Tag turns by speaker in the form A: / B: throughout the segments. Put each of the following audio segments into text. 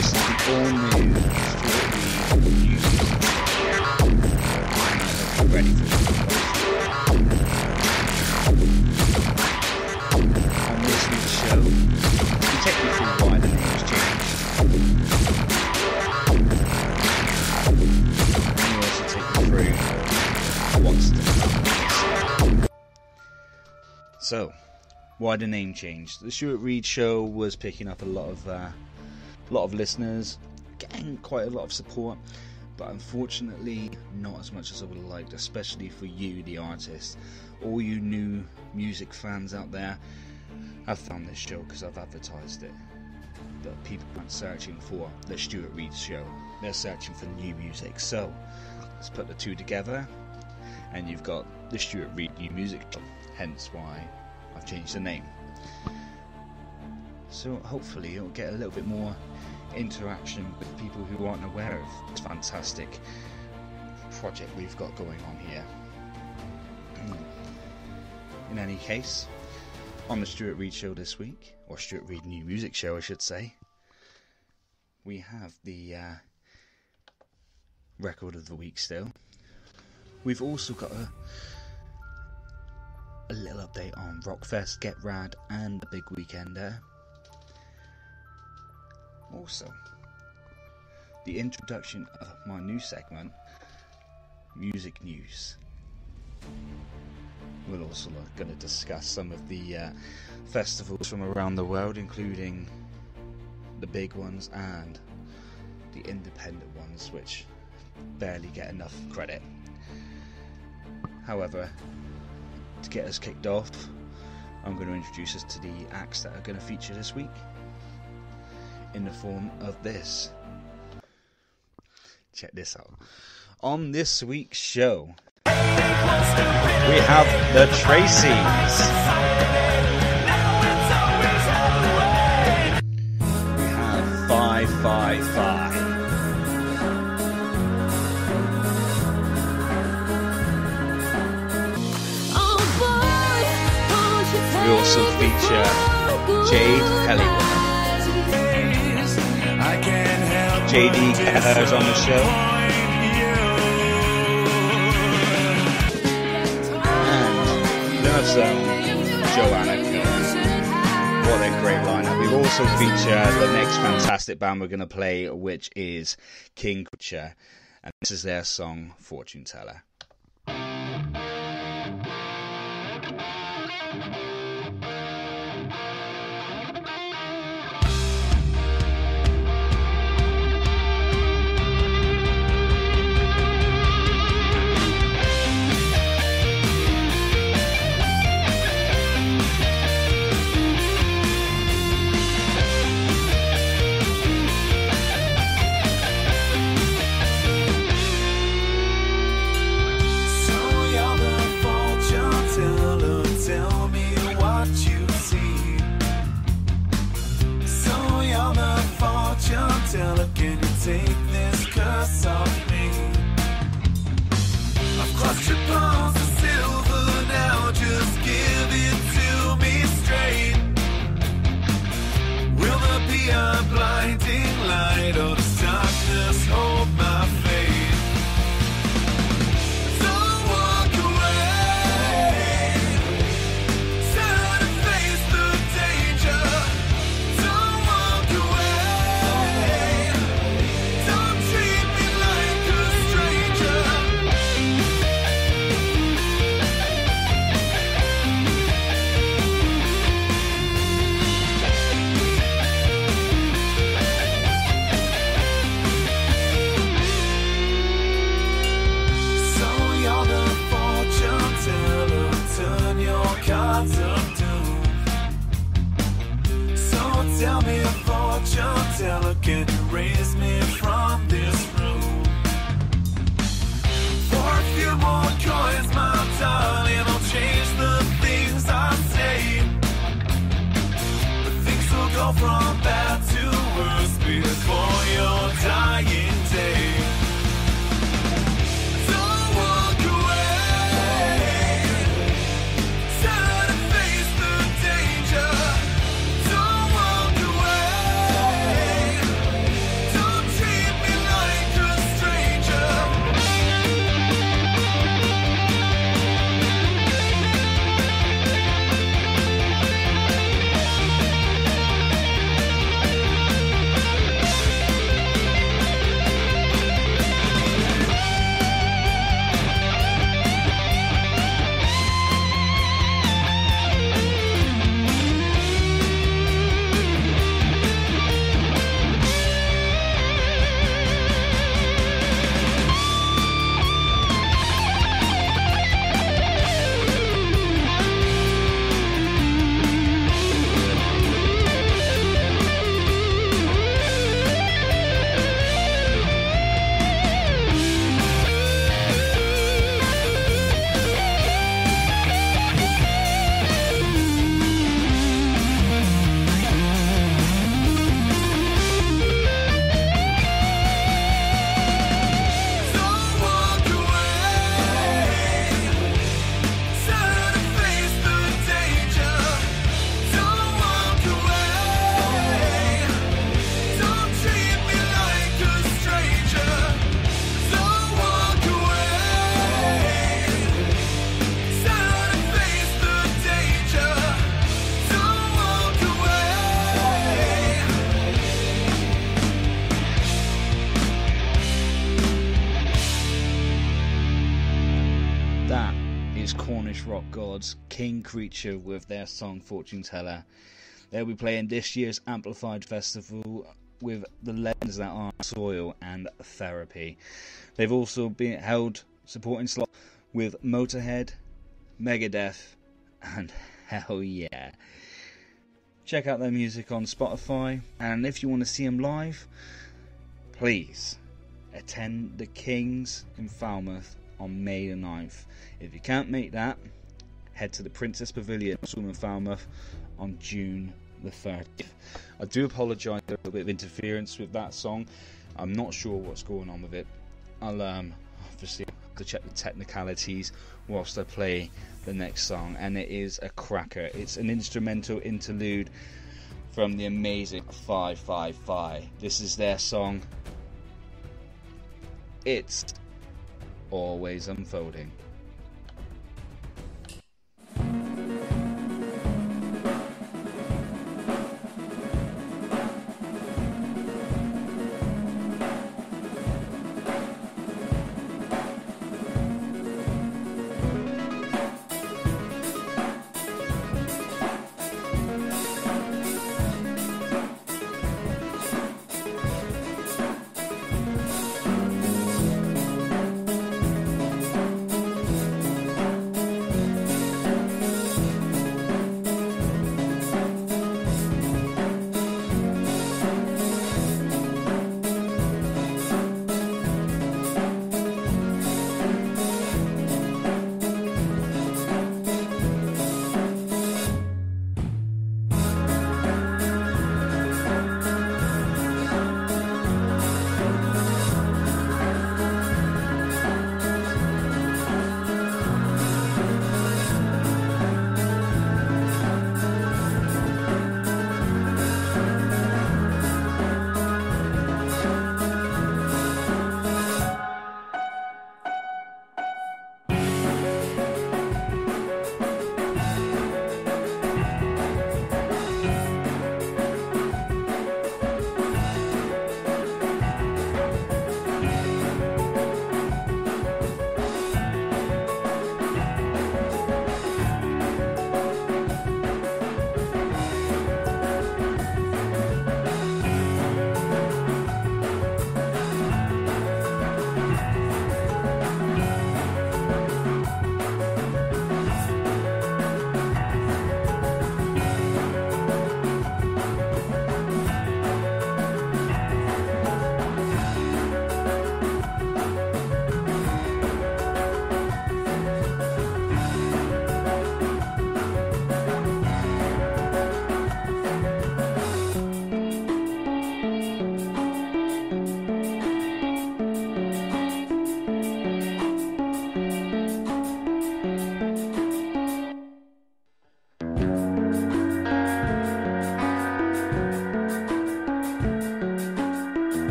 A: This is the all-new Stewart Reed ready for you. On this week's show, we take you through why the name's changed. And we also take you through what's to come. So, why the name changed? The Stewart Reed show was picking up a lot of listeners, getting quite a lot of support, but unfortunately not as much as I would have liked, especially for you, the artist. All you new music fans out there have found this show because I've advertised it, but people aren't searching for the Stewart Reed show, they're searching for new music. So let's put the two together and you've got the Stewart Reed new music show, hence why I've changed the name. So hopefully it'll get a little bit more interaction with people who aren't aware of this fantastic project we've got going on here. In any case, on the Stewart Reed show this week, or Stewart Reed new music show I should say, we have the record of the week still. We've also got a little update on Rockfest, Get Rad and the big weekend there. Also, the introduction of my new segment, Music News. We're also going to discuss some of the festivals from around the world, including the big ones and the independent ones, which barely get enough credit. However, to get us kicked off, I'm going to introduce us to the acts that are going to feature this week in the form of this. Check this out. On this week's show, we have the Tracys. We have 555. We also feature Jade Helliwell. Jade Kelleher is on the show. And Plymouth's own Joanna Cooke. What a great lineup. We also feature the next fantastic band we're going to play, which is King Creature. And this is their song, Fortune Teller.
B: Teller, can you take this curse off me? I've crushed your palms to silver now, just give it to me straight. Will there be a blinding light or does darkness hold my fate? Don't walk away, turn and face the danger. Don't walk away. Tell me a fortune teller, can you raise me from this room? For a few more coins, my darling, I'll change the things I say. But things will go from bad to worse before your dying day. Don't walk away, turn and face the danger. Don't walk away.
A: Cornish rock gods, King Creature, with their song Fortune Teller. They'll be playing this year's Amplified Festival with the legends that are Soil and Therapy. They've also been held supporting slots with Motorhead, Megadeth, and hell yeah. Check out their music on Spotify, and if you want to see them live, please attend the Kings in Falmouth on May the 9th. If you can't make that, head to the Princess Pavilion in Falmouth on June the 30th. I do apologise for a little bit of interference with that song. I'm not sure what's going on with it. I'll obviously have to check the technicalities whilst I play the next song, and it is a cracker. It's an instrumental interlude from the amazing 555. This is their song, It's Always Unfolding.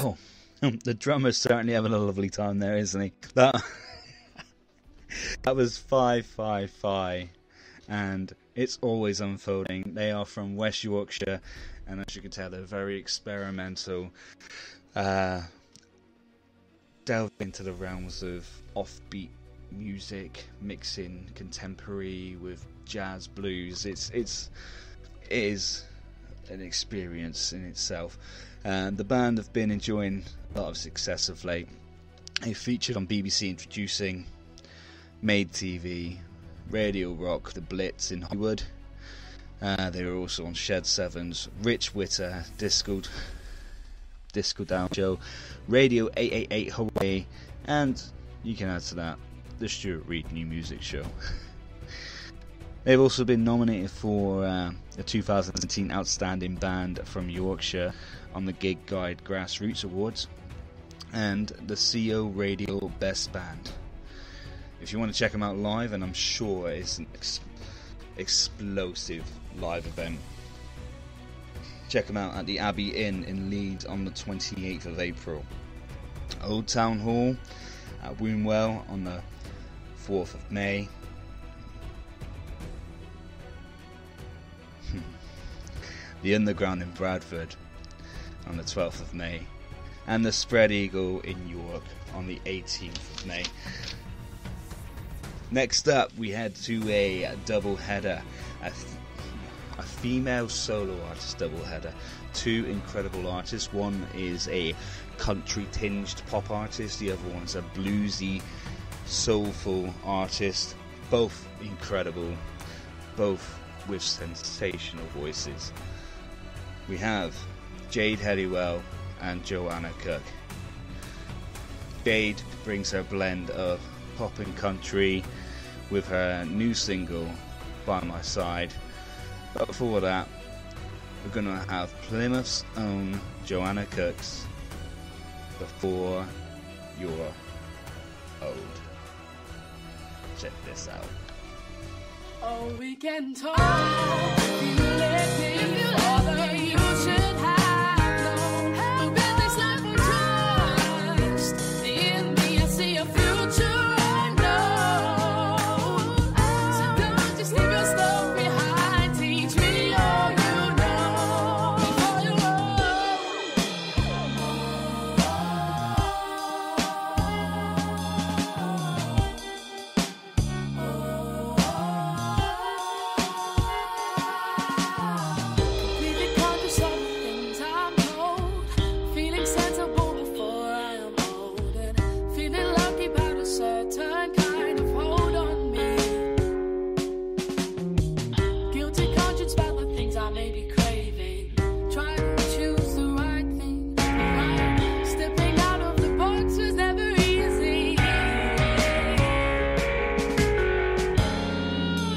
A: Oh, the drummer's certainly having a lovely time there, isn't he? That was 555, and it's always unfolding. They are from West Yorkshire, and as you can tell, they're very experimental. Delve into the realms of offbeat music, mixing contemporary with jazz, blues. It is an experience in itself. The band have been enjoying a lot of success of late. They featured on BBC Introducing, Made TV, Radio Rock, The Blitz in Hollywood. They were also on Shed Sevens, Rich Witter, Disco Down Show, Radio 888 Hawaii, and you can add to that the Stewart Reid New Music Show. They've also been nominated for the 2017 Outstanding Band from Yorkshire on the Gig Guide Grassroots Awards and the CO Radio Best Band. If you want to check them out live, and I'm sure it's an explosive live event, check them out at the Abbey Inn in Leeds on the 28th of April. Old Town Hall at Wombwell on the 4th of May. The Underground in Bradford on the 12th of May. And the Spread Eagle in York on the 18th of May. Next up, we head to a double header, a female solo artist double header. Two incredible artists. One is a country tinged pop artist, the other one's a bluesy, soulful artist. Both incredible, both with sensational voices. We have Jade Helliwell and Joanna Cooke. Jade brings her blend of pop and country with her new single, By My Side. But before that, we're going to have Plymouth's own Joanna Cooke's Before You're Old. Check this out.
C: Oh, we can talk. If you let me, all that you should have known. But when this life will trust in me, I see a future unknown. So don't just leave your stuff behind. Teach me all you know. Before you're Completely conscious of the things I'm told, feeling sensible before I am old, and feeling lucky about a certain kind of hold on me. Guilty conscience about the things I may be craving, trying to choose the right thing, right. Stepping out of the box was never easy.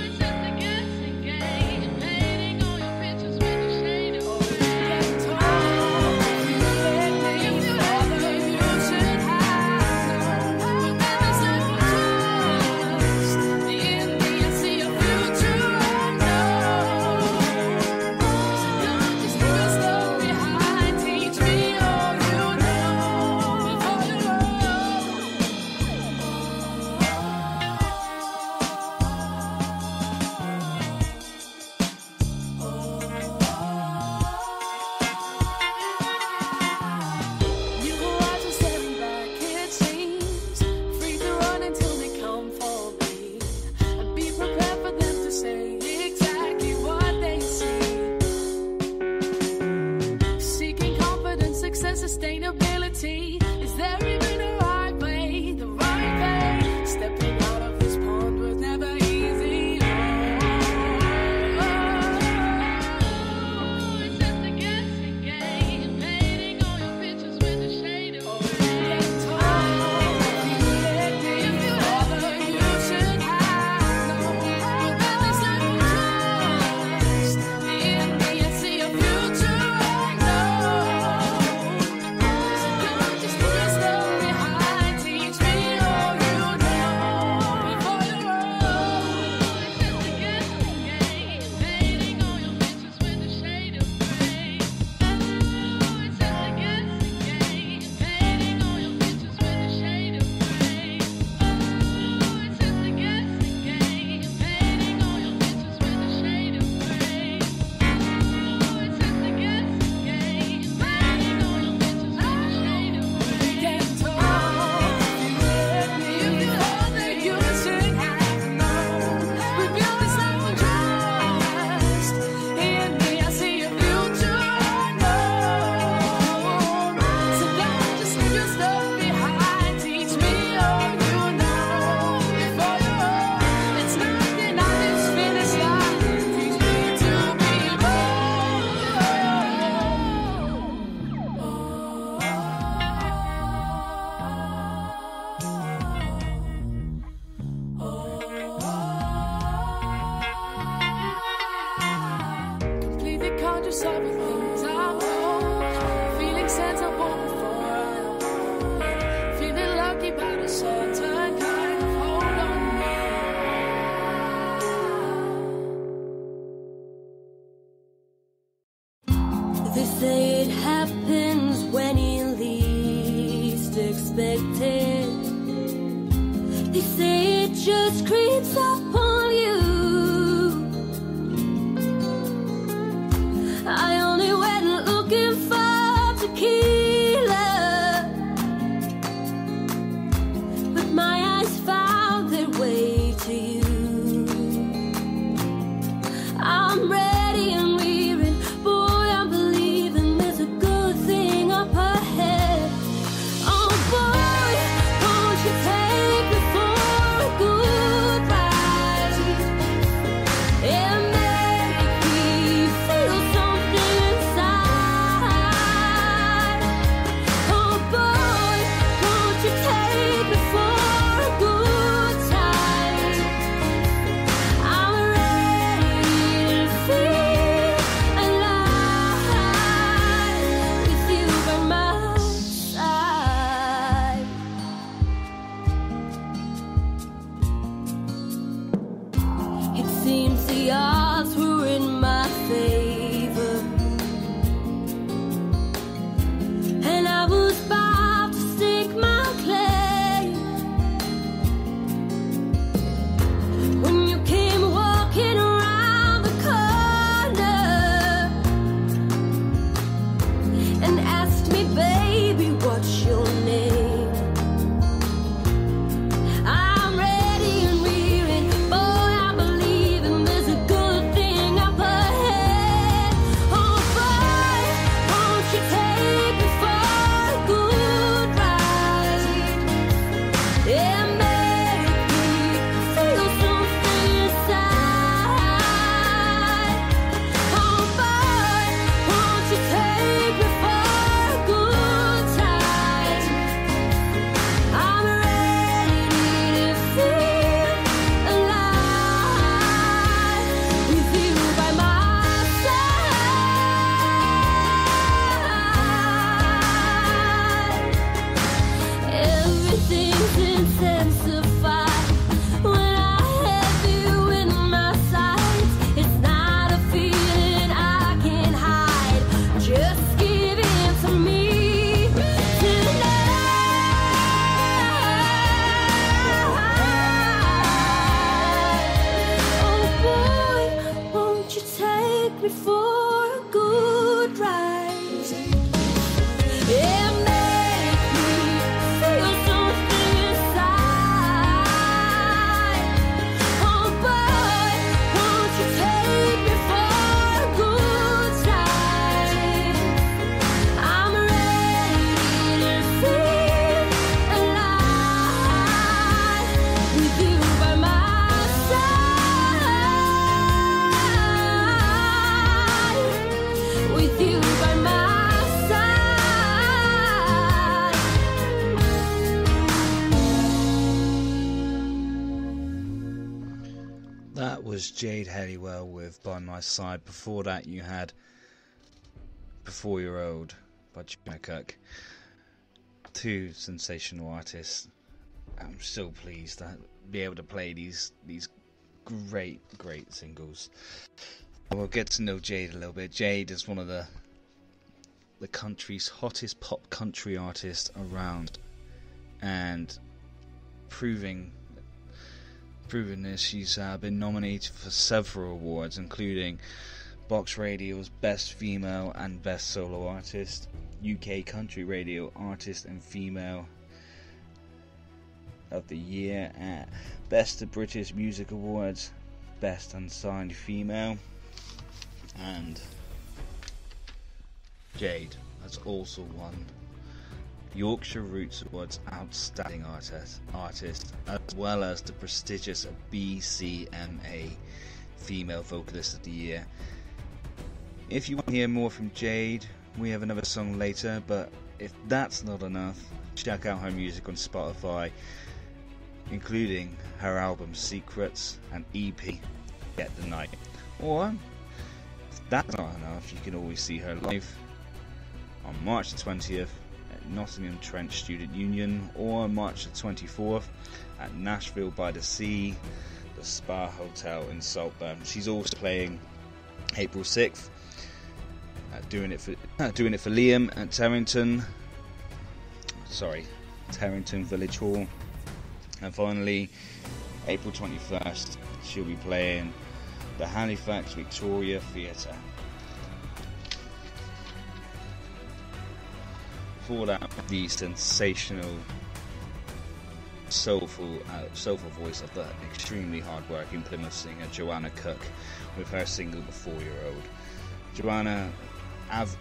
C: It's just a guessing game, painting all your pictures with a shade of gray. You all that you should have known. But when this life will trust in me, I see a future unknown. So don't just leave your stuff behind. Teach me all you know before you're old. You are just staring back, it seems, free to run until they come for me, and be prepared for them to say exactly what they see. Seeking confidence, success, sustainability. Is there even a right way, the right way? Stepping out of this pond was never easy. It's just a guessing game, painting all your pictures with a shade of gray. If you all that you should have known. But when this life will trust in me, I see a future unknown. So don't just leave your stuff sense I want before. Feeling lucky about a certain kind of hold on me.
D: They say it happens when you least expect it. They say it just creeps up on you. I only went looking for tequila, but my eyes found their way to you. I'm ready and rearing, boy, I'm believing there's a good thing up ahead. Oh boy, won't you take me for a good ride and make me feel something inside? Oh boy, won't you take me for a good time? I'm ready to feel alive with you by my side. It seems the odds were in my favor, and I was about to stake my claim when you came walking around the corner and asked me, baby, what's your name? I'm ready and rearing, boy, I'm believing there's a good thing up ahead. Oh boy, won't you take me for a good ride and make me feel something inside? Oh boy, won't you take me for a good time? I'm ready to feel alive with you by my side. Everything's intensified when I have you in my sights. It's not a feeling I can hide. Just give it to me tonight. Oh boy, won't you take me for a good ride and make me feel something inside? Oh boy, won't you take me for a good time? I'm ready to feel alive with you by my side. With you by my side.
A: That was Jade Helliwell with By My Side. Before that you had Before You're Old by Joanna Cooke. Two sensational artists. I'm so pleased to be able to play these great singles. We'll get to know Jade a little bit. Jade is one of the country's hottest pop country artists around, and proving this, she's been nominated for several awards, including Box Radio's Best Female and Best Solo Artist, UK Country Radio Artist and Female of the Year at Best of British Music Awards, Best Unsigned Female, and Jade has also won Yorkshire Roots Awards Outstanding Artist, as well as the prestigious BCMA Female Vocalist of the Year. If you want to hear more from Jade, we have another song later, but if that's not enough, check out her music on Spotify, including her album Secrets and EP Get the Night. Or, if that's not enough, you can always see her live on March the 20th at Nottingham Trent Student Union, or March the 24th at Nashville by the Sea, the Spa Hotel in Saltburn. She's also playing April 6th at Doing It for Liam at Terrington Village Hall. And finally, April 21st, she'll be playing the Halifax Victoria Theatre. For that, the sensational, soulful voice of the extremely hard-working Plymouth singer Joanna Cooke with her single The 4-Year-Old. Joanna,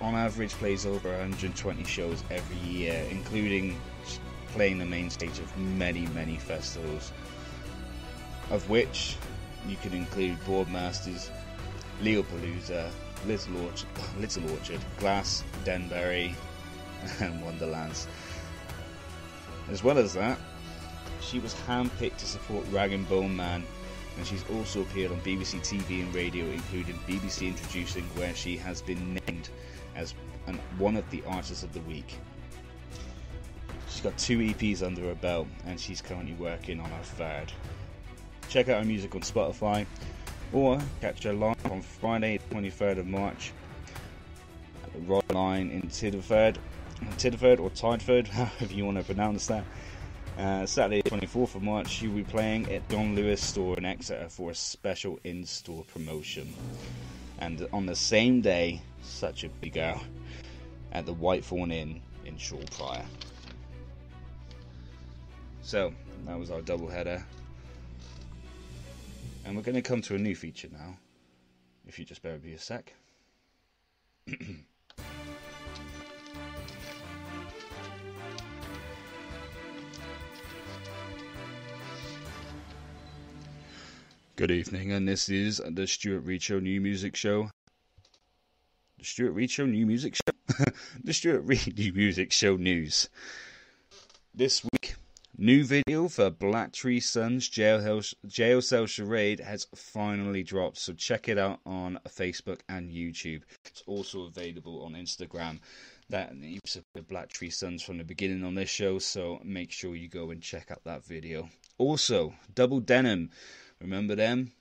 A: on average, plays over 120 shows every year, including playing the main stage of many, many festivals, of which you can include Boardmasters, Leopalooza, Little Orchard, Glass, Denbury, and Wonderlands. As well as that, she was handpicked to support Rag and Bone Man, and she's also appeared on BBC TV and radio, including BBC Introducing, where she has been named as one of the Artists of the Week. She's got 2 EPs under her belt, and she's currently working on her 3rd. Check out her music on Spotify, or catch her live on Friday, 23rd of March at the Royal Line in Tideford or Tideford, however you want to pronounce that. Saturday, 24th of March, she'll be playing at Don Lewis store in Exeter for a special in-store promotion. And on the same day, such a big girl, at the Whitethorn Inn in Shawprior. So, that was our double header. And we're going to come to a new feature now, if you just bear with me a sec. Good evening, and this is the Stewart Reed Show New Music Show. The Stewart Reed Show New Music Show? The Stewart Reed New Music Show News. This week, new video for Black Tree Sun's Jail Cell Charade has finally dropped, so check it out on Facebook and YouTube. It's also available on Instagram. That you've supported Black Tree Suns from the beginning on this show, so make sure you go and check out that video. Also, Double Denim. Remember them?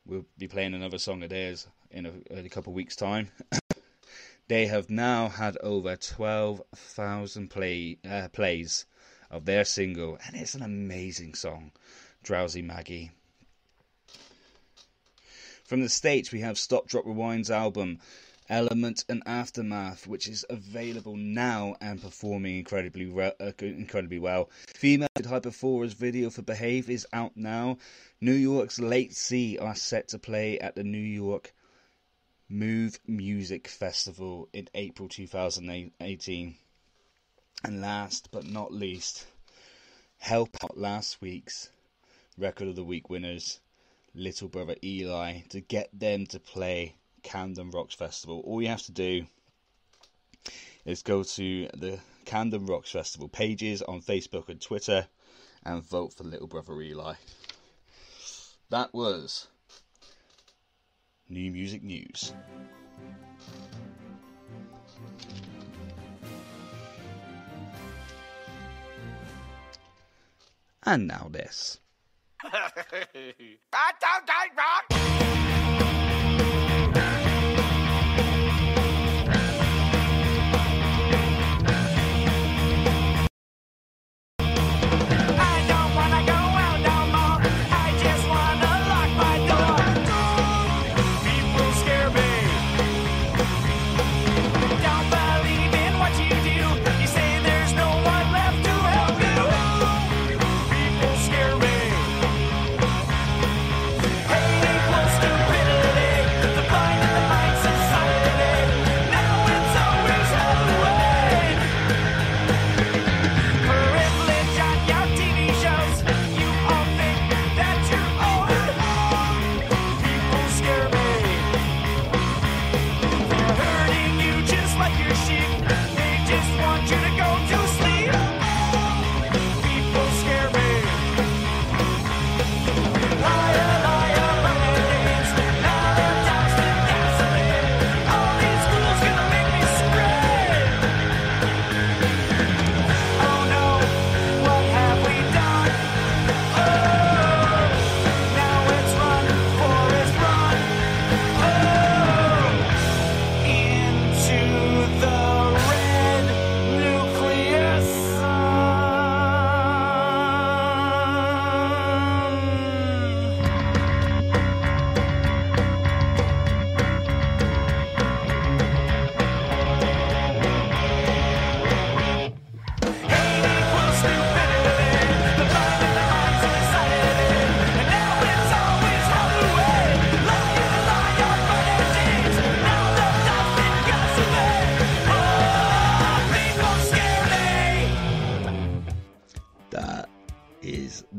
A: We'll be playing another song of theirs in a couple of weeks' time. They have now had over 12,000 plays of their single, and it's an amazing song, Drowsy Maggie. From the States, we have Stop Drop Rewind's album, Element and Aftermath, which is available now and performing incredibly well. Female Hyperfora's video for Behave is out now. New York's Late Sea are set to play at the New York Move Music Festival in April 2018. And last but not least, help out last week's Record of the Week winners, Little Brother Eli, to get them to play Camden Rocks Festival. All you have to do is go to the Camden Rocks Festival pages on Facebook and Twitter and vote for Little Brother Eli. That was New Music News. And now this.
B: Hey,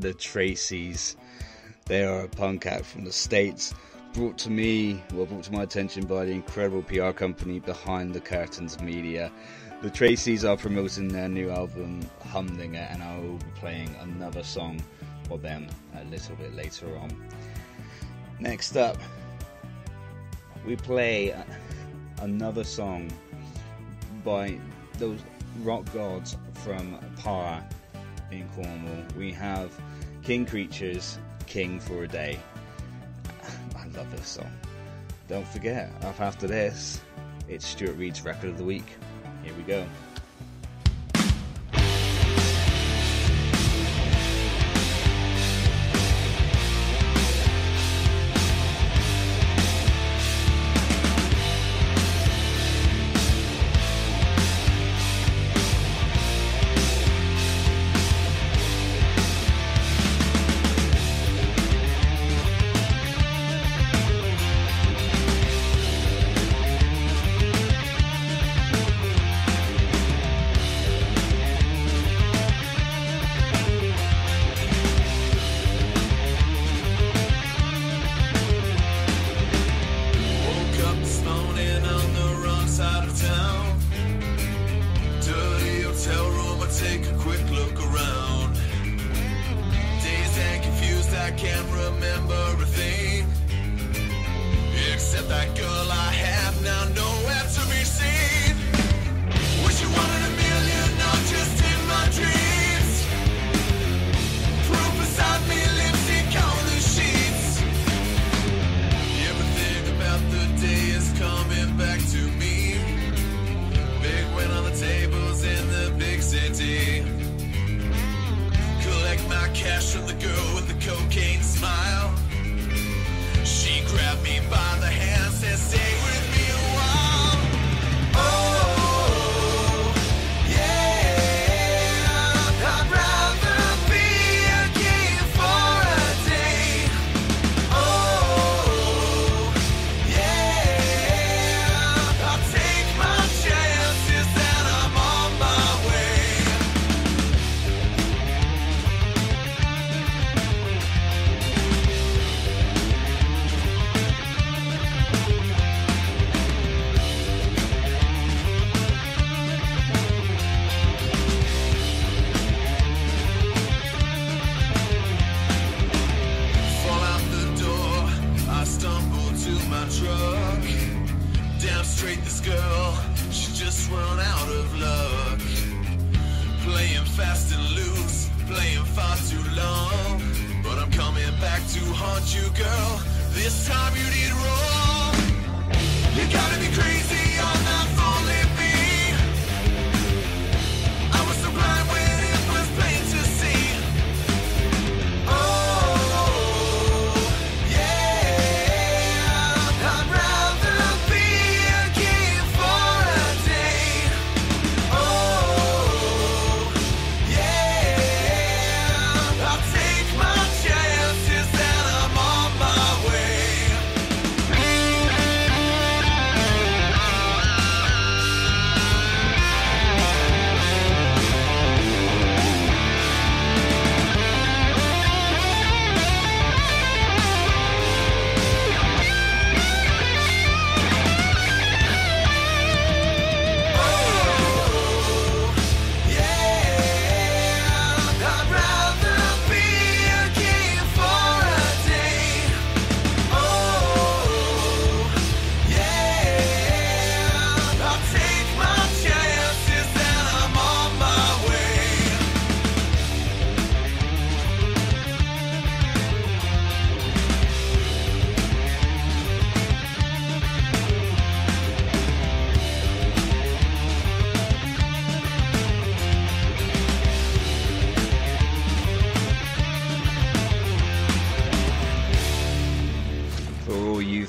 A: the Tracys. They are a punk act from the States, brought to my attention by the incredible PR company Behind the Curtains Media. The Tracys are promoting their new album Humdinger, and I will be playing another song for them a little bit later on. Next up, we play another song by those rock gods from Para in Cornwall. We have King Creatures, King for a Day. I love this song. Don't forget, up after this, it's Stewart Reid's Record of the Week. Here we go.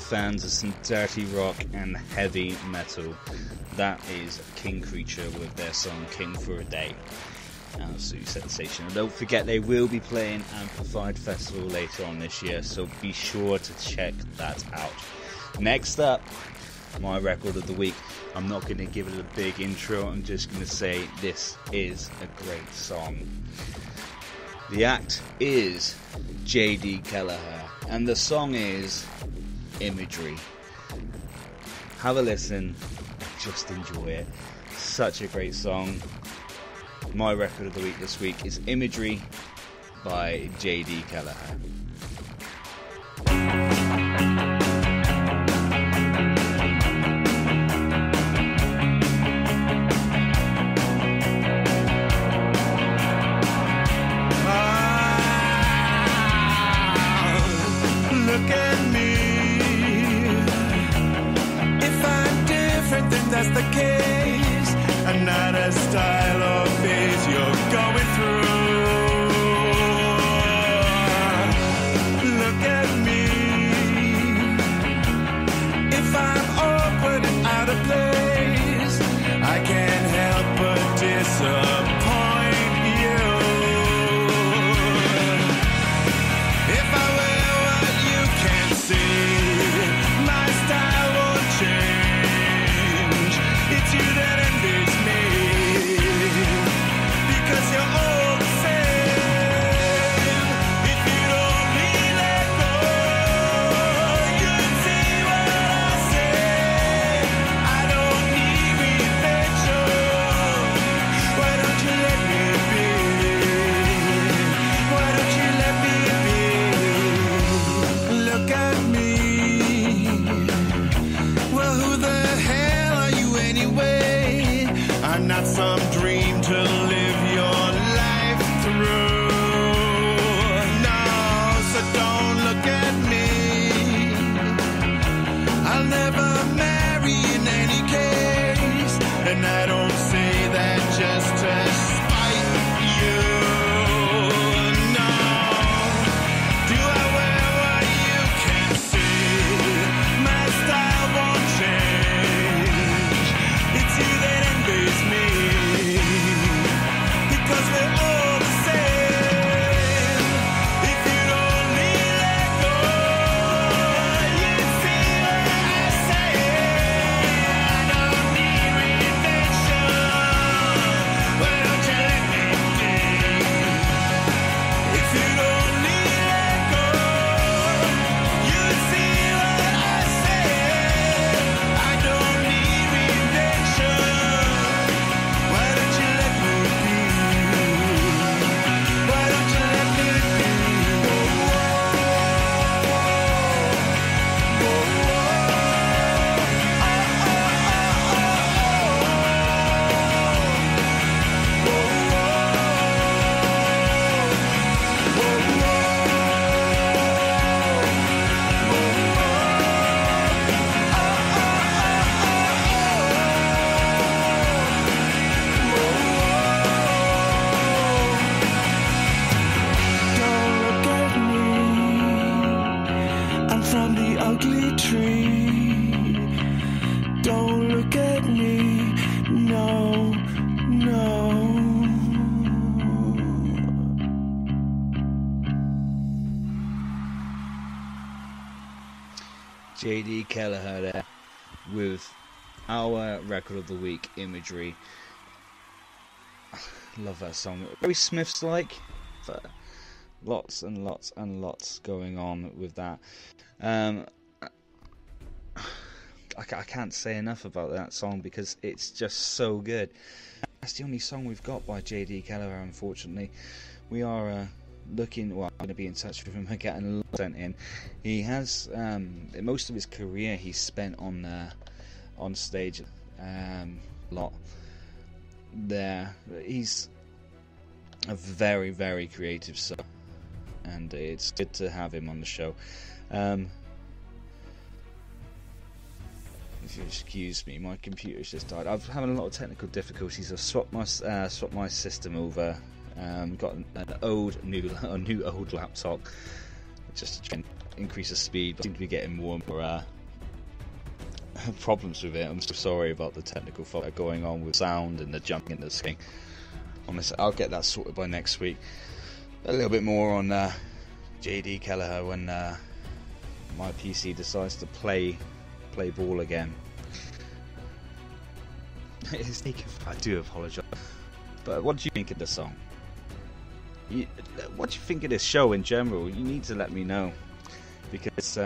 A: Fans of some dirty rock and heavy metal, that is King Creature with their song King for a Day. Absolute sensation. And don't forget, they will be playing Amplified Festival later on this year, so be sure to check that out. Next up, my record of the week. I'm not going to give it a big intro, I'm just going to say this is a great song. The act is Jade Kelleher, and the song is Imagery. Have a listen, just enjoy it. Such a great song. My record of the week this week is Imagery by Jade Kelleher.
B: Look at me. If I'm different, then that's the case. Another style or phase you're going through. Look at me. If I'm awkward and out of place, I can't help but disappoint you. If I wear what you can't see, my style won't change. It's you that envies me, because you're all the same. If you'd only let go, you'd see what I say. I don't need reinvention. Why don't you let me be? Why don't you let me be? Look at me. Well, who the hell are you anyway? I'm not some dream to live your life through. No, so don't look at me. I'll never marry in any case, and I don't say that just to spite you. No, do I wear what you can't see? My style won't change. It's you that envies me, because we're all the same. If you'd only let go, you'd see what I say. I don't need reinvention. Why don't you let me be? If you'd only let go, you'd see what I say. I don't need reinvention. Why don't you let me be? Why don't you let me be? Don't look at me. I'm from the ugly tree. Don't look at me. No, no.
A: Jade Kelleher there with our record of the week, Imagery. Love that song. Very Smiths like, but lots and lots and lots going on with that. I can't say enough about that song because it's just so good. That's the only song we've got by Jade Kelleher, unfortunately. We are looking, well, I'm going to be in touch with him and getting a lot sent in. He has, most of his career he's spent on stage, a lot there. He's a very, very creative soul, and it's good to have him on the show. If you excuse me, my computer's just died. I've having a lot of technical difficulties. I've swapped my system over. Got a new old laptop just to try and increase the speed. I seem to be getting more and more problems with it. I'm so sorry about the technical fault going on with sound and the jumping and the skiing. Honestly, I'll get that sorted by next week. A little bit more on Jade Kelleher when my PC decides to play ball again. I do apologise. But what do you think of the song? what do you think of this show in general? You need to let me know, because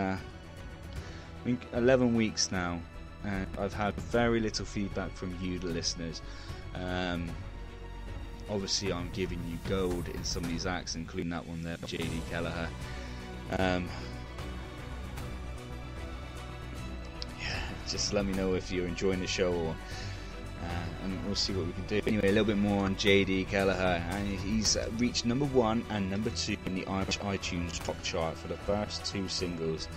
A: 11 weeks now, and I've had very little feedback from you, the listeners. Obviously, I'm giving you gold in some of these acts, including that one there, Jade Kelleher. Just let me know if you're enjoying the show, and we'll see what we can do. Anyway, a little bit more on Jade Kelleher. He's reached number 1 and number 2 in the Irish iTunes rock chart for the first 2 singles,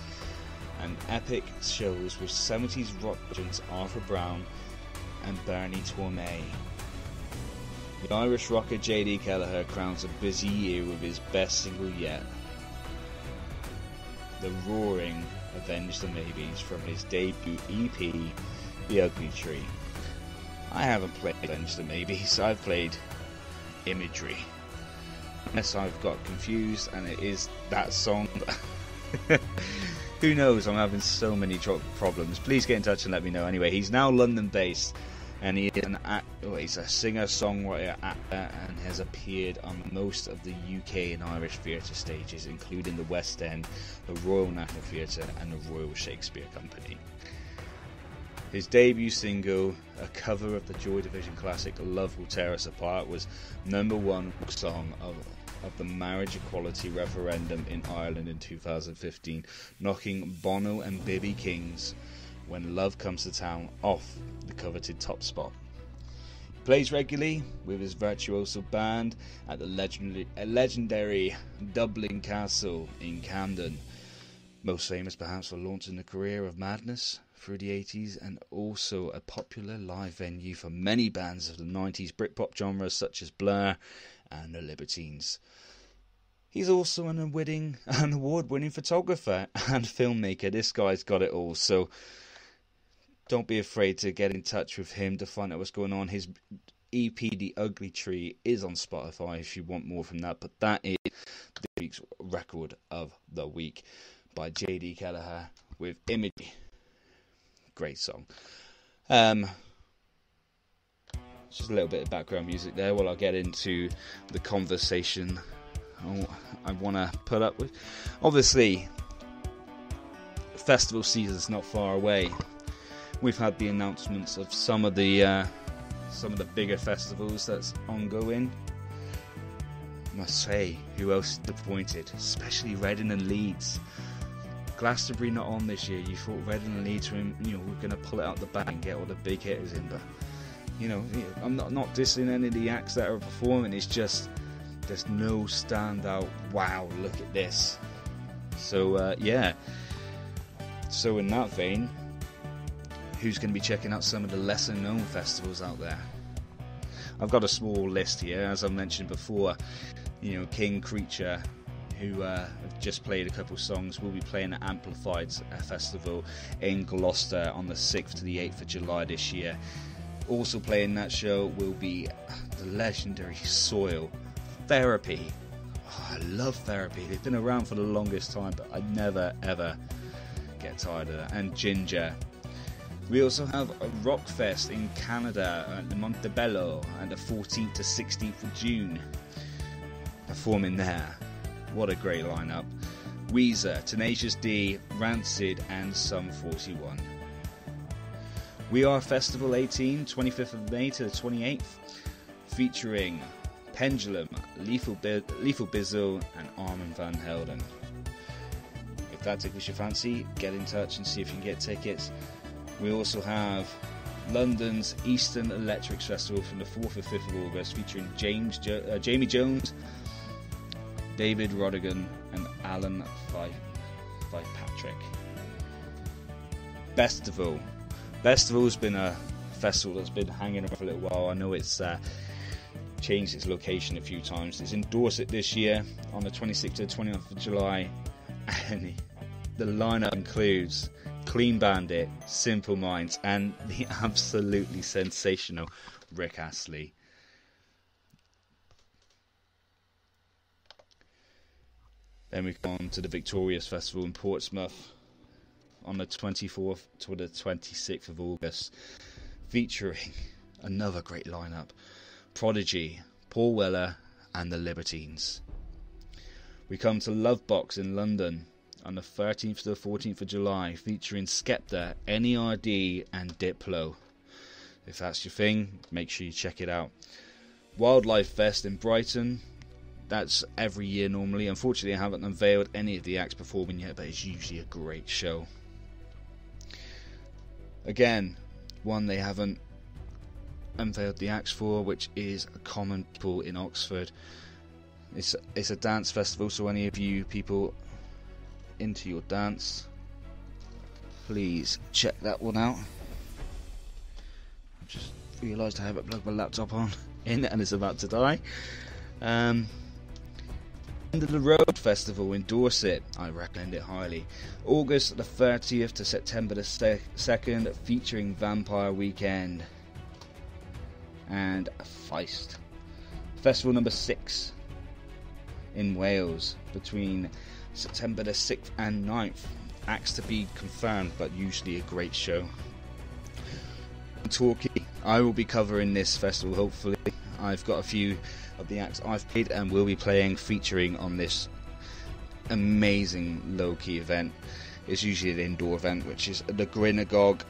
A: and epic shows with 70s rock legends Arthur Brown and Bernie Tormé. The Irish rocker Jade Kelleher crowns a busy year with his best single yet, the roaring Avenge the Maybes, from his debut EP, The Ugly Tree. I haven't played Avenge the Maybes, I've played Imagery. Unless I've got confused and it is that song. Who knows, I'm having so many problems. Please get in touch and let me know. Anyway, he's now London based, and he is he's a singer, songwriter, actor, and has appeared on most of the UK and Irish theatre stages, including the West End, the Royal National Theatre, and the Royal Shakespeare Company. His debut single, a cover of the Joy Division classic Love Will Tear Us Apart, was number 1 song of the marriage equality referendum in Ireland in 2015, knocking Bono and B.B. King's When Love Comes to Town off the coveted top spot. He plays regularly with his virtuoso band at the legendary Dublin Castle in Camden, most famous perhaps for launching the career of Madness through the 80s, and also a popular live venue for many bands of the 90s Britpop genres such as Blur and the Libertines. He's also an award-winning photographer and filmmaker. This guy's got it all, so don't be afraid to get in touch with him to find out what's going on. His EP, The Ugly Tree, is on Spotify if you want more from that. But that is this week's record of the week by Jade Kelleher with Image. Great song. Just a little bit of background music there while I get into the conversation I want to put up with. Obviously, festival season's not far away. We've had the announcements of some of the bigger festivals that's ongoing. I must say, who else disappointed? Especially Reading and Leeds. Glastonbury not on this year. You thought Reading and Leeds were going to pull it out the bag and get all the big hitters in, but I'm not dissing any of the acts that are performing. It's just there's no standout. Wow, look at this. So So in that vein, who's going to be checking out some of the lesser known festivals out there? I've got a small list here, as I mentioned before. King Creature, who have just played a couple songs, will be playing at Amplified Festival in Gloucester on the 6th to the 8th of July this year. Also playing that show will be the legendary Soil. Therapy. Oh, I love Therapy. They've been around for the longest time, but I never ever get tired of that. And Ginger. We also have a Rockfest in Canada at Montebello on the 14th to 16th of June. Performing there. What a great lineup. Weezer, Tenacious D, Rancid, and Sum 41. We Are Festival 18, 25th of May to the 28th, featuring Pendulum, Lethal Bizzle, and Armin van Helden. If that tickles your fancy, get in touch and see if you can get tickets. We also have London's Eastern Electrics Festival from the 4th and 5th of August, featuring Jamie Jones, David Rodigan, and Alan Fitzpatrick. Bestival. Bestival's been a festival that's been hanging around for a little while. I know it's changed its location a few times. It's in Dorset this year on the 26th to the 29th of July, and the lineup includes Clean Bandit, Simple Minds, and the absolutely sensational Rick Astley. Then we come on to the Victorious Festival in Portsmouth on the 24th to the 26th of August, featuring another great lineup: Prodigy, Paul Weller, and the Libertines. We come to Love Box in London on the 13th to the 14th of July, featuring Skepta, NERD and Diplo. If that's your thing, make sure you check it out. Wildlife Fest in Brighton, that's every year normally. Unfortunately, I haven't unveiled any of the acts performing yet, but it's usually a great show. Again, one they haven't unveiled the acts for, which is a Common People in Oxford. It's a dance festival, so any of you people into your dance, please check that one out. I just realised I haven't plugged my laptop in and it's about to die. End of the Road Festival in Dorset, I recommend it highly. August the 30th to September the 2nd, featuring Vampire Weekend and Feist. Festival number 6 in Wales between September the 6th and 9th. Acts to be confirmed, but usually a great show. In Torquay, I will be covering this festival hopefully. I've got a few of the acts I've played and will be playing featuring on this amazing low-key event. It's usually an indoor event, which is the Grinagog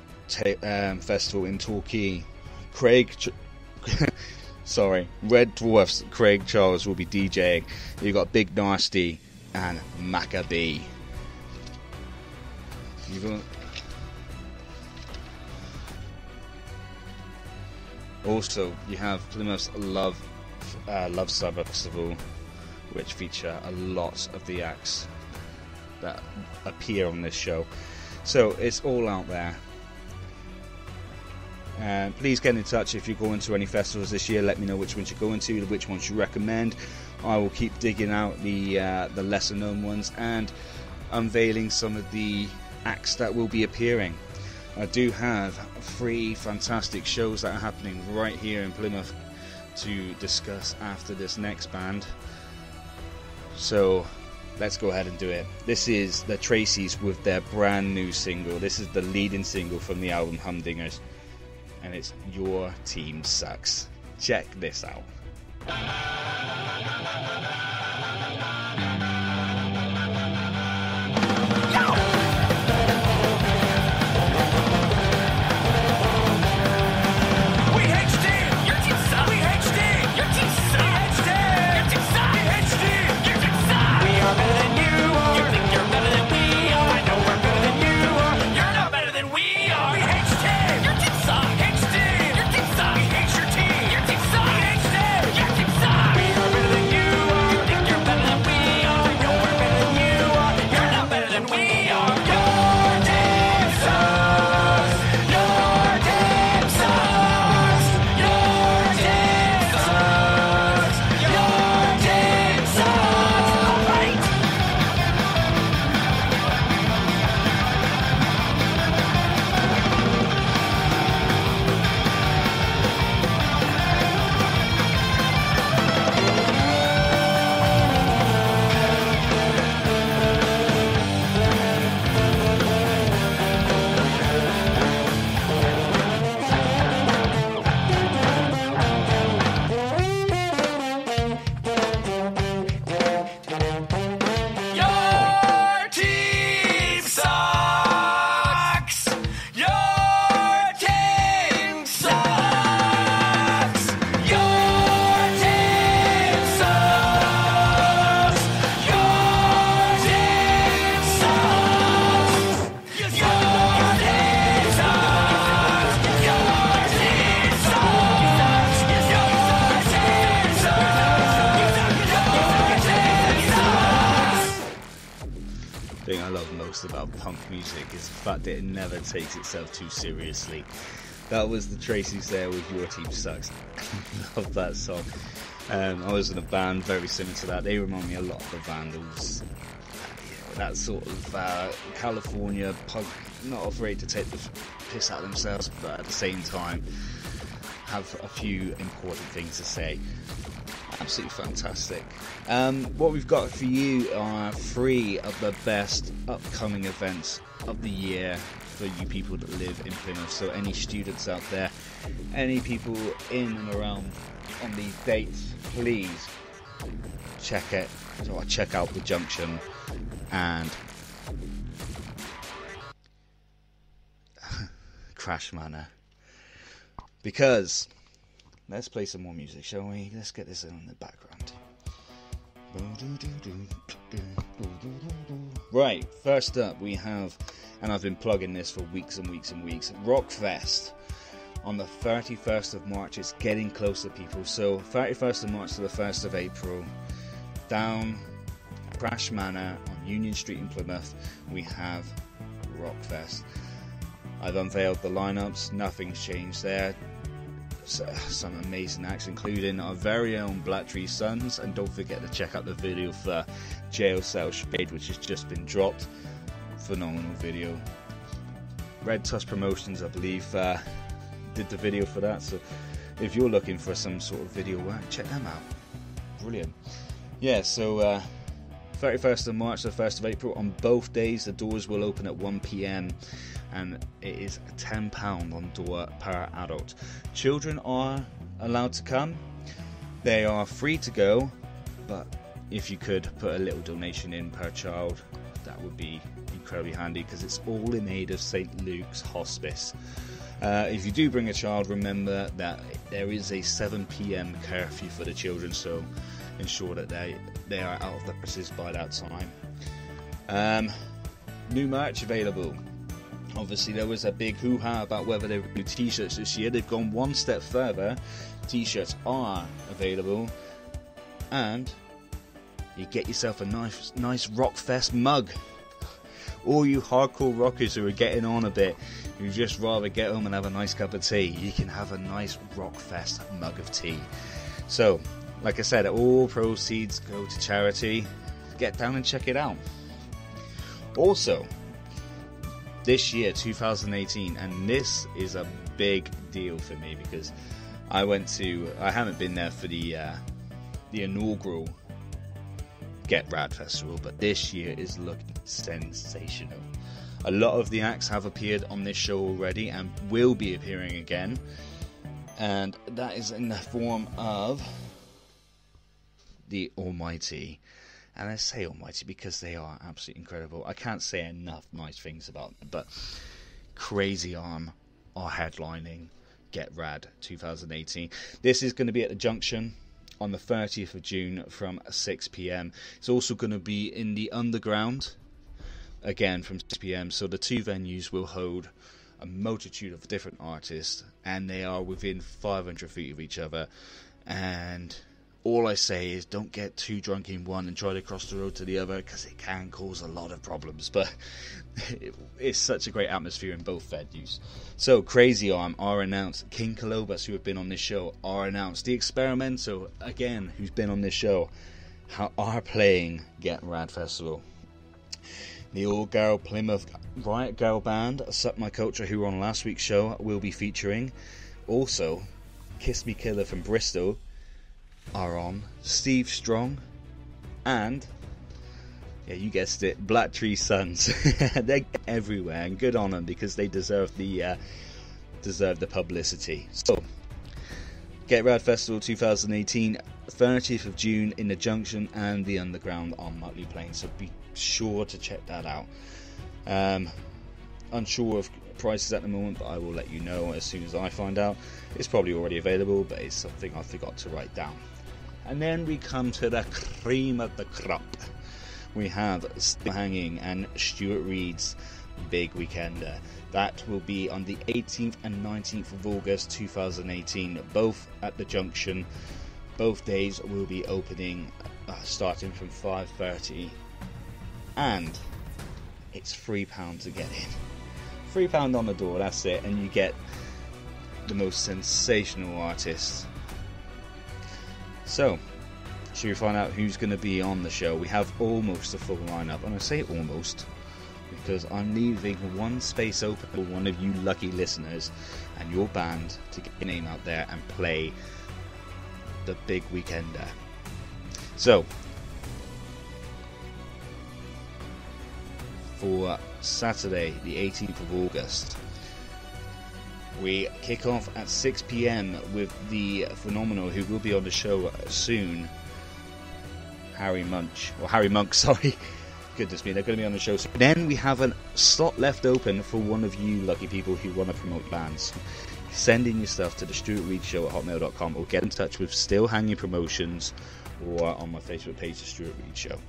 A: Festival in Torquay. Red Dwarf's Craig Charles will be DJing. You've got Big Nasty and Maccabee. Also, you have Plymouth's Love Summer Festival, which feature a lot of the acts that appear on this show. So it's all out there. Please get in touch if you're going to any festivals this year. Let me know which ones you're going to, which ones you recommend. I will keep digging out the lesser known ones and unveiling some of the acts that will be appearing. I do have 3 fantastic shows that are happening right here in Plymouth to discuss after this next band. So let's go ahead and do it. This is the Tracys with their brand new single. This is the leading single from the album Humdingers, and it's Your Team Sucks. Check this out. About punk music is the fact that it never takes itself too seriously. That was the Tracys there with Your Team Sucks. Love that song. I was in a band very similar to that. They remind me a lot of the Vandals. That sort of California punk, not afraid to take the piss out of themselves, but at the same time have a few important things to say. Absolutely fantastic. What we've got for you are 3 of the best upcoming events of the year for you people that live in Plymouth. So any students out there, any people in and around on these dates, please check out the Junction and Crash Manor, because let's play some more music, shall we? Let's get this in the background. Right, first up we have, and I've been plugging this for weeks and weeks and weeks, Rockfest on the 31st of March. It's getting closer, people. So 31st of March to the 1st of April, down Crash Manor on Union Street in Plymouth, we have Rockfest. I've unveiled the lineups, nothing's changed there. Some amazing acts, including our very own Tracys Sons, and don't forget to check out the video for Jail Cell Shade, which has just been dropped. Phenomenal video. Red Tusk Promotions, I believe, did the video for that, so if you're looking for some sort of video work, check them out. Brilliant. Yeah, so 31st of March to the 1st of April, on both days the doors will open at 1 PM, and it is £10 on door per adult. Children are allowed to come. They are free to go, but if you could put a little donation in per child, that would be incredibly handy, because it's all in aid of St. Luke's Hospice. If you do bring a child, remember that there is a 7 PM curfew for the children, so ensure that they are out of the premises by that time. New merch available. Obviously there was a big hoo-ha about whether they would do t-shirts this year. They've gone one step further. T-shirts are available, and you get yourself a nice Rockfest mug. All you hardcore rockers who are getting on a bit, who just rather get home and have a nice cup of tea, you can have a nice Rockfest mug of tea. So, like I said, all proceeds go to charity. Get down and check it out. Also, this year, 2018, and this is a big deal for me, because I haven't been there for the inaugural Get Rad Festival, but this year is looking sensational. A lot of the acts have appeared on this show already and will be appearing again, and that is in the form of the Almighty. And I say Almighty because they are absolutely incredible. I can't say enough nice things about them, but Crazy Arm are headlining Get Rad 2018. This is going to be at the Junction on the 30th of June from 6 PM. It's also going to be in the Underground, again from 6 PM. So the two venues will hold a multitude of different artists, and they are within 500 feet of each other. And all I say is don't get too drunk in one and try to cross the road to the other, because it can cause a lot of problems. But it's such a great atmosphere in both venues. So Crazy Arm are announced. King Colobus, who have been on this show, are announced. The Experimento, again, who's been on this show, are playing Get Rad Festival. The all-girl Plymouth Riot Girl Band, Suck My Culture, who were on last week's show, will be featuring. Also, Kiss Me Killer from Bristol are on. Steve Strong, and yeah, you guessed it, Tracys Sons. They're everywhere, and good on them, because they deserve the publicity. So, Get Rad Festival 2018, 30th of June in the Junction and the Underground on Mutley Plain. So be sure to check that out. Unsure of prices at the moment, but I will let you know as soon as I find out. It's probably already available, but it's something I forgot to write down. And then we come to the cream of the crop. We have Still Hanging and Stewart Reed's Big Weekender. That will be on the 18th and 19th of August 2018, both at the Junction. Both days will be opening starting from 5:30, and it's £3 to get in. £3 on the door, that's it, and you get the most sensational artists. So, should we find out who's going to be on the show? We have almost a full lineup, and I say almost because I'm leaving one space open for one of you lucky listeners and your band to get your name out there and play the Big Weekender. So, for Saturday the 18th of August, we kick off at 6 PM with the Phenomenal, who will be on the show soon, Harry Monk, sorry. Goodness me, they're going to be on the show. So then we have a slot left open for one of you lucky people who want to promote bands. Send in your stuff to the StewartReedShow@hotmail.com or get in touch with Still Hanging Promotions or on my Facebook page, The Stewart Reed Show.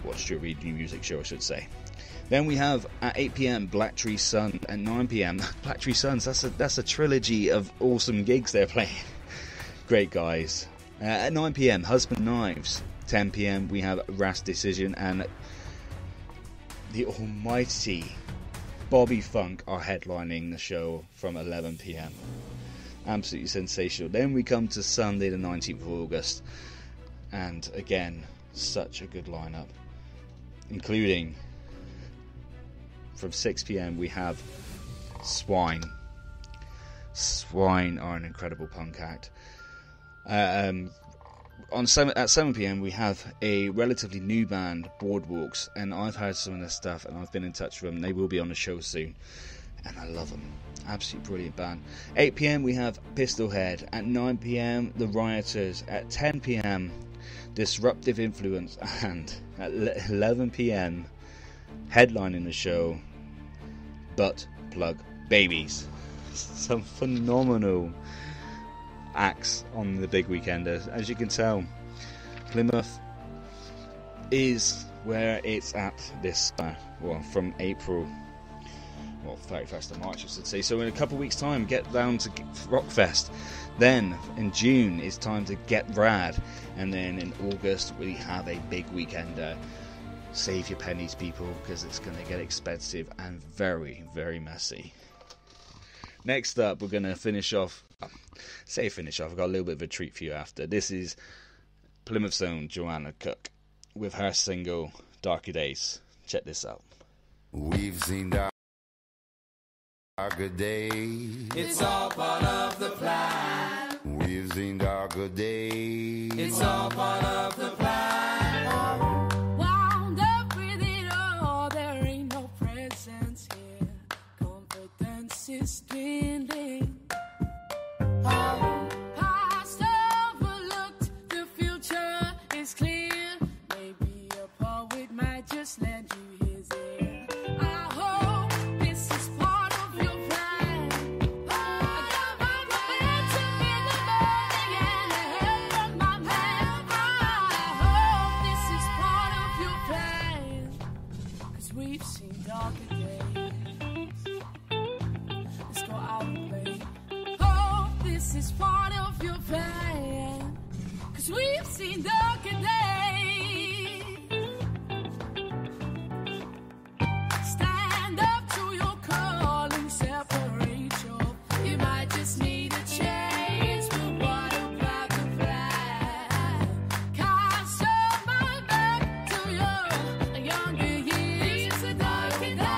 A: Or Stewart Reed New Music Show, I should say. Then we have at 8 PM Black Tree Sun. At 9 PM Black Tree Suns. That's a trilogy of awesome gigs they're playing. Great guys. At 9 PM Husband Knives. 10 PM we have Rash Decision, and the almighty Bobby Funk are headlining the show from 11 PM. Absolutely sensational. Then we come to Sunday the 19th of August, and again, such a good lineup, including from 6 PM we have Swine. Swine are an incredible punk act. At 7 PM we have a relatively new band, Boardwalks, and I've heard some of their stuff and I've been in touch with them. They will be on the show soon and I love them. Absolutely brilliant band. 8 PM we have Pistolhead. At 9 PM The Rioters. At 10 PM Disruptive Influence, and at 11 PM headlining the show, Butt Plug Babies. Some phenomenal acts on the big weekend. As you can tell, Plymouth is where it's at this from April, 31st of March I should say. So in a couple of weeks time, get down to Rockfest. Then in June it's time to Get Rad, and then in August we have a big weekend. Save your pennies, people, because it's going to get expensive and very, very messy. Next up, we're going to finish off. I've got a little bit of a treat for you after. This is Plymouth's own Joanna Cooke with her single Darker Days. Check this out.
E: We've seen darker days.
B: It's all part of the plan.
E: We've seen darker days.
B: It's all part of the plan.
C: Wound up with it all, there ain't no presence here. Confidence is dwindling. Past overlooked, the future is clear. Maybe a poet might just lend you his ear. I hope this is part of your plan. I got my momentum in the morning and a help from my man. I hope this is part of your plan. 'Cause we've seen darker days. Let's go out and play. This is part of your plan, 'cause we've seen darker days. Stand up to your call and separate your. You might just need a change, but what about the plan? Cast your mind back to your younger years. These are darker days.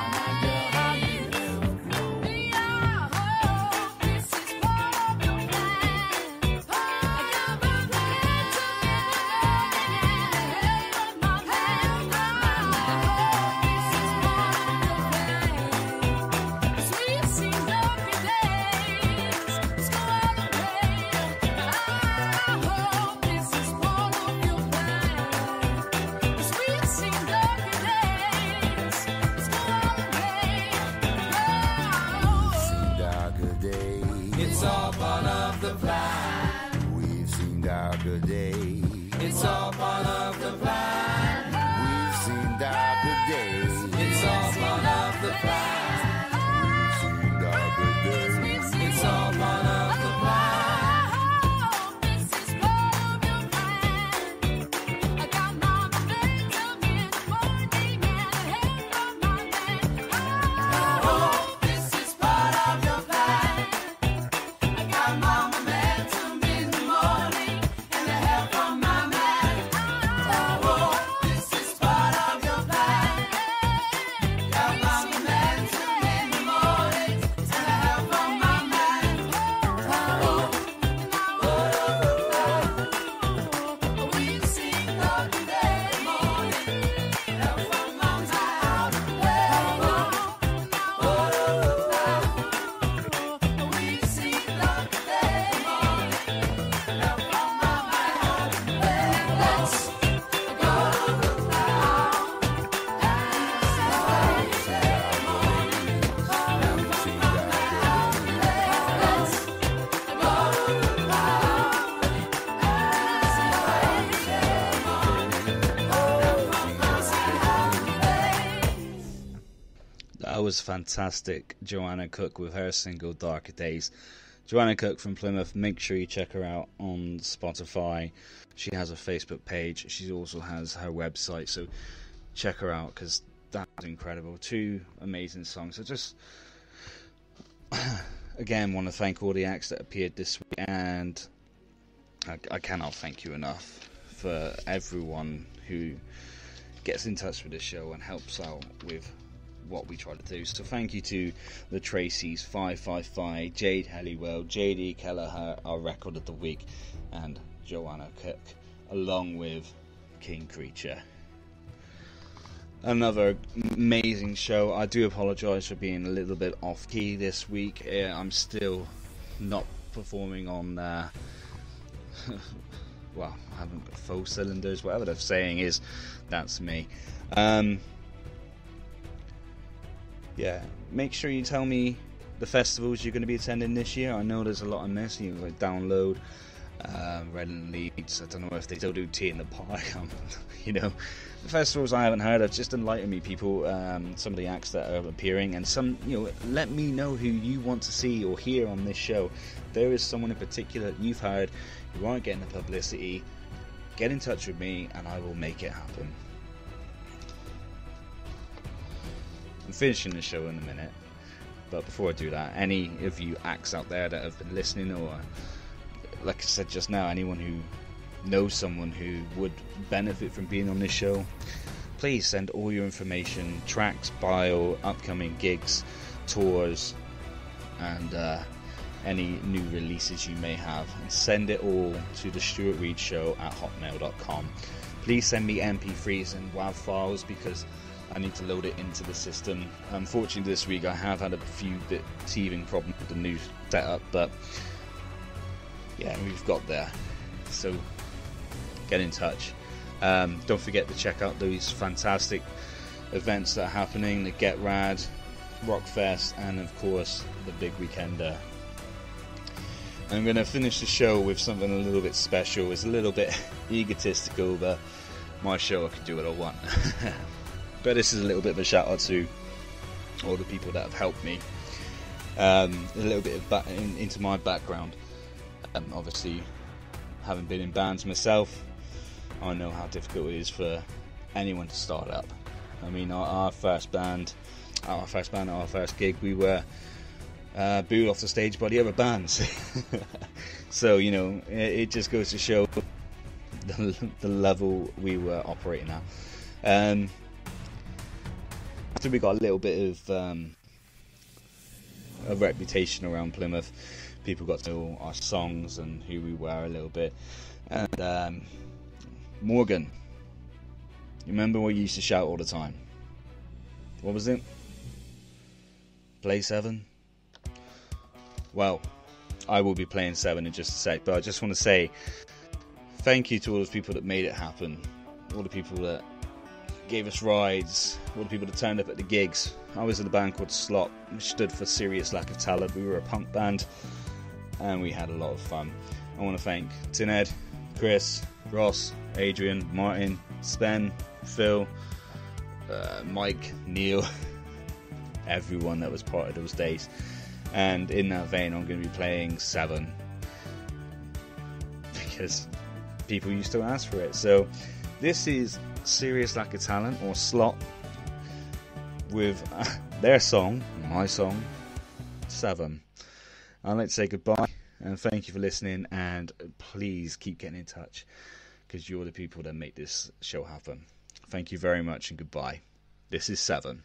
B: It's all part of the plan.
E: We've seen darker days.
B: It's all part of the plan.
E: We've seen darker days.
B: It's all part of the plan.
E: We've seen darker days.
B: It's all part of the plan.
C: This is part of your plan. I got my momentum in the morning and a help from my man.
B: This is part of your plan. I got my momentum in the morning and the help from my man.
A: That was fantastic. Joanna Cooke with her single Darker Days. Joanna Cooke from Plymouth. Make sure you check her out on Spotify. She has a Facebook page. She also has her website, so check her out because that's incredible. 2 amazing songs. I just again want to thank all the acts that appeared this week, and I cannot thank you enough for everyone who gets in touch with the show and helps out with what we try to do. So thank you to the Tracys, 555, Jade Helliwell, Jade Kelleher, our record of the week, and Joanna Cooke, along with King Creature. Another amazing show. I do apologise for being a little bit off key this week. I'm still not performing on well, I haven't got full cylinders, whatever they're saying is, that's me. Yeah, make sure you tell me the festivals you're going to be attending this year. I know there's a lot I missed. You like Download, Redland Leeds. I don't know if they still do Tea in the Park. You know, the festivals I haven't heard of. Just enlighten me, people. Some of the acts that are appearing, and some, you know, let me know who you want to see or hear on this show. If there is someone in particular that you've heard who aren't getting the publicity, get in touch with me and I will make it happen. I'm finishing the show in a minute, but before I do that, any of you acts out there that have been listening, or like I said just now, anyone who knows someone who would benefit from being on this show, please send all your information, tracks, bio, upcoming gigs, tours, and any new releases you may have, and send it all to the Stewart Reed Show at hotmail.com. Please send me MP3s and WAV files because I need to load it into the system. Unfortunately this week I have had a few teething problems with the new setup, but yeah, we've got there. So get in touch. Don't forget to check out those fantastic events that are happening, the Get Rad, Rockfest, and of course the Big Weekender. I'm going to finish the show with something a little bit special. It's a little bit egotistical, but my show, I can do what I want. But this is a little bit of a shout out to all the people that have helped me. A little bit of into my background. Obviously, having been in bands myself, I know how difficult it is for anyone to start up. I mean, our first gig, we were booed off the stage by the other bands. So, you know, it just goes to show the level we were operating at. After we got a little bit of a reputation around Plymouth, people got to know our songs and who we were a little bit. And Morgan, you remember what you used to shout all the time? What was it? Play 7? Well, I will be playing 7 in just a sec, but I just want to say thank you to all those people that made it happen, all the people that gave us rides, all the people that turned up at the gigs. I was in a band called Slot, which stood for Serious Lack of Talent. We were a punk band, and we had a lot of fun. I want to thank Tined, Chris, Ross, Adrian, Martin, Sven, Phil, Mike, Neil, everyone that was part of those days. And in that vein, I'm going to be playing 7 because people used to ask for it. So this is Serious Lack of Talent, or Slot, with their song, my song, 7. I'd like to say goodbye and thank you for listening, and please keep getting in touch because you're the people that make this show happen. Thank you very much and goodbye. This is 7.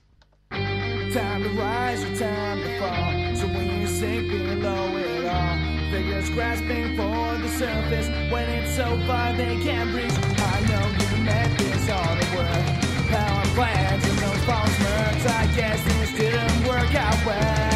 B: Time to rise or time to fall. So when you sink below it all, figures grasping for the surface. When it's so far they can't reach. I know you meant this all to work. Power plans and those false mirths. I guess this didn't work out well.